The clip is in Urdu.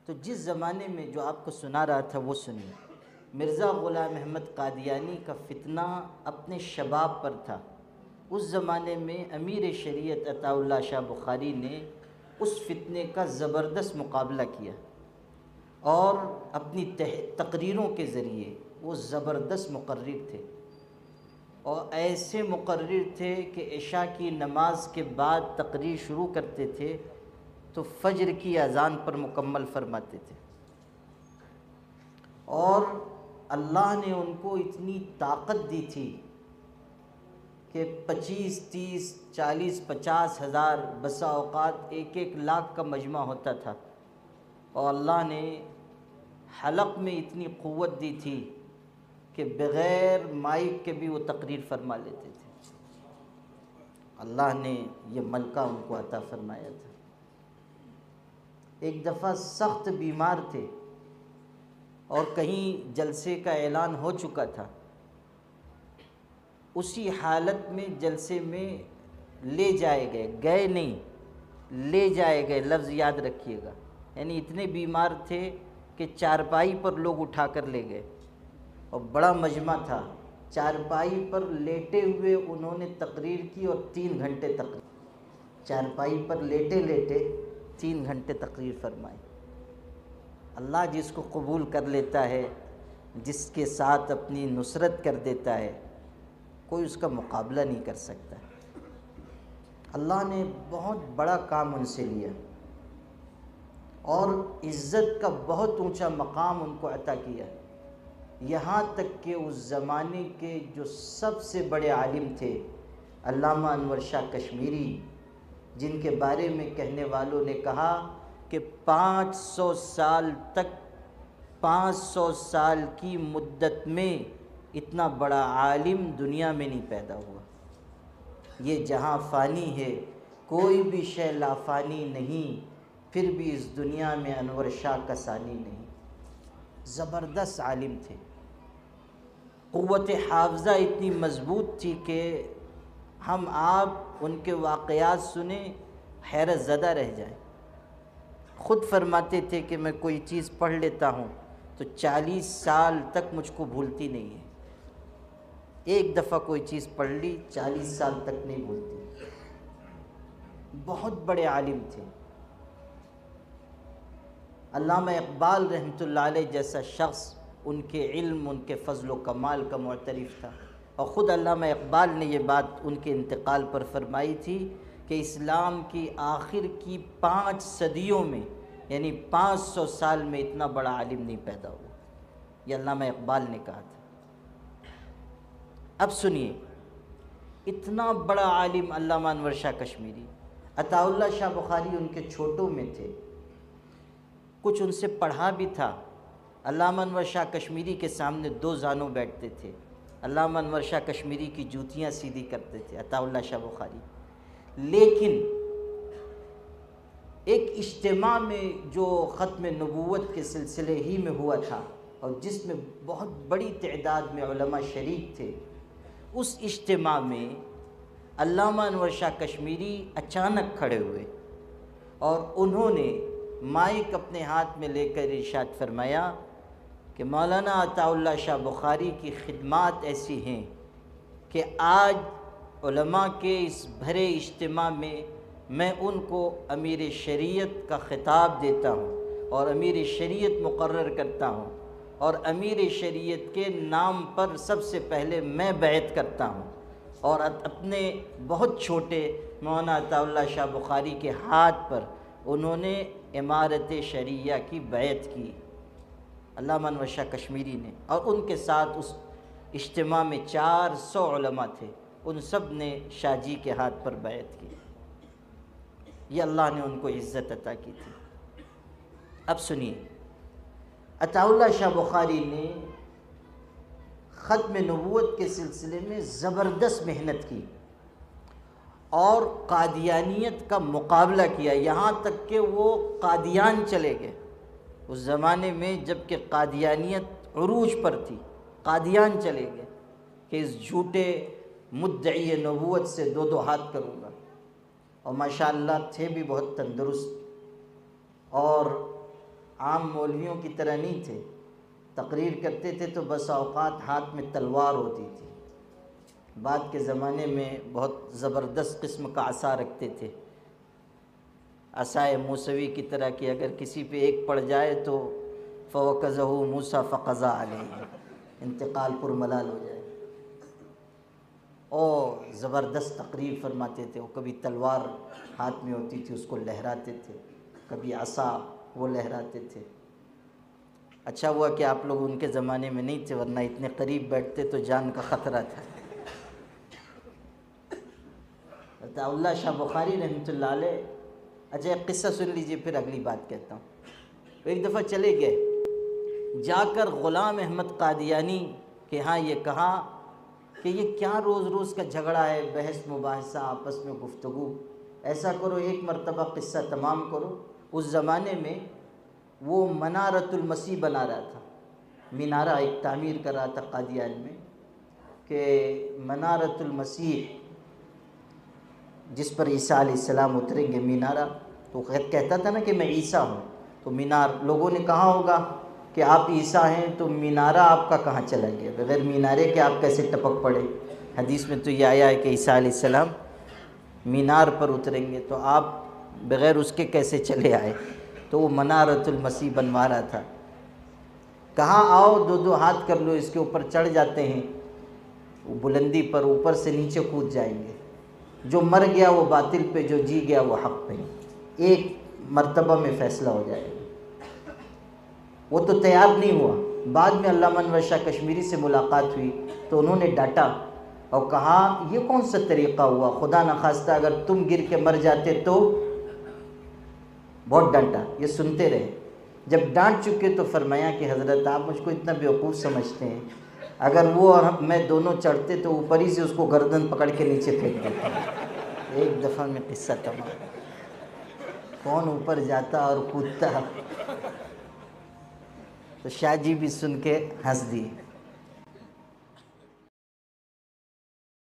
تو جس زمانے میں جو آپ کو سنا رہا تھا وہ سنیے۔ مرزا غلام احمد قادیانی کا فتنہ اپنے شباب پر تھا۔ اس زمانے میں امیر شریعت عطا اللہ شاہ بخاری نے اس فتنے کا زبردست مقابلہ کیا، اور اپنی تقریروں کے ذریعے وہ زبردست مقرر تھے، اور ایسے مقرر تھے کہ عشاء کی نماز کے بعد تقریر شروع کرتے تھے تو فجر کی اذان پر مکمل فرماتے تھے، اور اللہ نے ان کو اتنی طاقت دی تھی کہ 25 30 40 50 ہزار، بسا اوقات 1 لاکھ کا مجمع ہوتا تھا، اور اللہ نے حلق میں اتنی قوت دی تھی کہ بغیر مائک کے بھی وہ تقریر فرما لیتے تھے۔ اللہ نے یہ ملکہ ان کو عطا فرمایا تھا۔ ایک دفعہ سخت بیمار تھے اور کہیں جلسے کا اعلان ہو چکا تھا، اسی حالت میں جلسے میں لے جائے گئے نہیں، لے جائے گئے، لفظ یاد رکھیے گا، یعنی اتنے بیمار تھے کہ چارپائی پر لوگ اٹھا کر لے گئے، اور بڑا مجمع تھا، چارپائی پر لیٹے ہوئے انہوں نے تقریر کی، اور 3 گھنٹے تقریر، چارپائی پر لیٹے لیٹے 3 گھنٹے تقریر فرمائی۔ اللہ جس کو قبول کر لیتا ہے، جس کے ساتھ اپنی نصرت کر دیتا ہے، کوئی اس کا مقابلہ نہیں کر سکتا۔ اللہ نے بہت بڑا کام ان سے لیا، اور عزت کا بہت اونچا مقام ان کو عطا کیا، یہاں تک کہ اس زمانے کے جو سب سے بڑے عالم تھے علامہ انور شاہ کشمیری، جن کے بارے میں کہنے والوں نے کہا کہ 500 سال تک، 500 سال کی مدت میں اتنا بڑا عالم دنیا میں نہیں پیدا ہوا۔ یہ جہاں فانی ہے، کوئی بھی شے لافانی نہیں، پھر بھی اس دنیا میں انور شاہ کا ثانی نہیں۔ زبردست عالم تھے، قوت حافظہ اتنی مضبوط تھی کہ ہم آپ ان کے واقعات سنیں حیرت زدہ رہ جائیں۔ خود فرماتے تھے کہ میں کوئی چیز پڑھ لیتا ہوں تو 40 سال تک مجھ کو بھولتی نہیں ہے، ایک دفعہ کوئی چیز پڑھ لی 40 سال تک نہیں بھولتی۔ بہت بڑے عالم تھے۔ علامہ اقبال رحمۃ اللہ علیہ جیسا شخص ان کے علم، ان کے فضل و کمال کا معترف تھا، اور خود علامہ اقبال نے یہ بات ان کے انتقال پر فرمائی تھی کہ اسلام کی آخر کی 5 صدیوں میں، یعنی 500 سال میں اتنا بڑا عالم نہیں پیدا ہوا۔ یہ علامہ اقبال نے کہا تھا۔ اب سنیے، اتنا بڑا عالم علامہ انور شاہ کشمیری، عطا اللہ شاہ بخاری ان کے چھوٹوں میں تھے، کچھ ان سے پڑھا بھی تھا۔ علامہ انور شاہ کشمیری کے سامنے 2 زانوں بیٹھتے تھے، علامہ انور شاہ کشمیری کی جوتیاں سیدھی کرتے تھے عطا اللہ شاہ بخاری۔ لیکن ایک اجتماع میں جو ختم نبوت کے سلسلے ہی میں ہوا تھا، اور جس میں بہت بڑی تعداد میں علماء شریک تھے، اس اجتماع میں علامہ انور شاہ کشمیری اچانک کھڑے ہوئے، اور انہوں نے مائک اپنے ہاتھ میں لے کر ارشاد فرمایا کہ مولانا عطا اللہ شاہ بخاری کی خدمات ایسی ہیں کہ آج علماء کے اس بھرے اجتماع میں ان کو امیر شریعت کا خطاب دیتا ہوں، اور امیر شریعت مقرر کرتا ہوں، اور امیر شریعت کے نام پر سب سے پہلے میں بیعت کرتا ہوں، اور اپنے بہت چھوٹے مولانا عطا اللہ شاہ بخاری کے ہاتھ پر انہوں نے امارت شریعہ کی بیعت کی، علامہ انور شاہ کشمیری نے، اور ان کے ساتھ اس اجتماع میں 400 علماء تھے، ان سب نے شاہ جی کے ہاتھ پر بیعت کی۔ یہ اللہ نے ان کو عزت عطا کی تھی۔ اب سنیے، عطا اللہ شاہ بخاری نے ختم نبوت کے سلسلے میں زبردست محنت کی، اور قادیانیت کا مقابلہ کیا، یہاں تک کہ وہ قادیان چلے گئے۔ اس زمانے میں جب کہ قادیانیت عروج پر تھی، قادیان چلے گئے کہ اس جھوٹے مدعی نبوت سے 2 ہاتھ کروں گا، اور ماشاءاللہ تھے بھی بہت تندرست، اور عام مولویوں کی طرح نہیں تھے، تقریر کرتے تھے تو بس اوقات ہاتھ میں تلوار ہوتی تھی۔ بعد کے زمانے میں بہت زبردست قسم کا عصا رکھتے تھے، عصائے موسوی کی طرح کہ اگر کسی پہ ایک پڑ جائے تو فوقذہ موسیٰ فقضى علیہ، انتقال پر ملال ہو جائے۔ اور زبردست تقریر فرماتے تھے، وہ کبھی تلوار ہاتھ میں ہوتی تھی اس کو لہراتے تھے، کبھی عصا وہ لہراتے تھے۔ اچھا ہوا کہ آپ لوگ ان کے زمانے میں نہیں تھے، ورنہ اتنے قریب بیٹھتے تو جان کا خطرہ تھا۔ عطا اللہ شاہ بخاری رحمۃ اللہ علیہ، اچھا ایک قصہ سن لیجئے پھر اگلی بات کہتا ہوں۔ ایک دفعہ چلے گئے، جا کر غلام احمد قادیانی کہ ہاں یہ کہا کہ یہ کیا روز روز کا جھگڑا ہے، بحث مباحثہ، آپس میں گفتگو، ایسا کرو ایک مرتبہ قصہ تمام کرو۔ اس زمانے میں وہ منارۃ المسیح بنا رہا تھا، مینارہ ایک تعمیر کر رہا تھا قادیان میں، کہ منارۃ المسیح جس پر عیسیٰ علیہ السلام اتریں گے، مینارہ تو کہتا تھا نا کہ میں عیسیٰ ہوں، تو مینار لوگوں نے کہا ہوگا کہ آپ عیسیٰ ہیں تو مینارہ آپ کا کہاں چلا گیا، بغیر مینارے کے آپ کیسے ٹپک پڑے؟ حدیث میں تو یہ آیا ہے کہ عیسیٰ علیہ السلام مینار پر اتریں گے تو آپ بغیر اس کے کیسے چلے آئے؟ تو وہ منارۃ المسیح بنوا رہا تھا۔ کہاں آؤ دو دو ہاتھ کر لو، اس کے اوپر چڑھ جاتے ہیں، وہ بلندی پر اوپر سے نیچے کود جائیں گے، جو مر گیا وہ باطل پہ، جو جی گیا وہ حق پہ، ایک مرتبہ میں فیصلہ ہو جائے گا۔ وہ تو تیار نہیں ہوا۔ بعد میں علامہ انور شاہ کشمیری سے ملاقات ہوئی تو انہوں نے ڈانٹا اور کہا یہ کون سا طریقہ ہوا، خدا نخواستہ اگر تم گر کے مر جاتے تو، بہت ڈانٹا، یہ سنتے رہے۔ جب ڈانٹ چکے تو فرمایا کہ حضرت آپ مجھ کو اتنا بیوقوف سمجھتے ہیں، اگر وہ اور میں دونوں چڑھتے تو اوپر ہی سے اس کو گردن پکڑ کے نیچے پھینک دیتے۔ ایک دفعہ میں قصہ تمام، کون اوپر جاتا اور کودتا۔ تو شاہ جی بھی سن کے ہنس دیے۔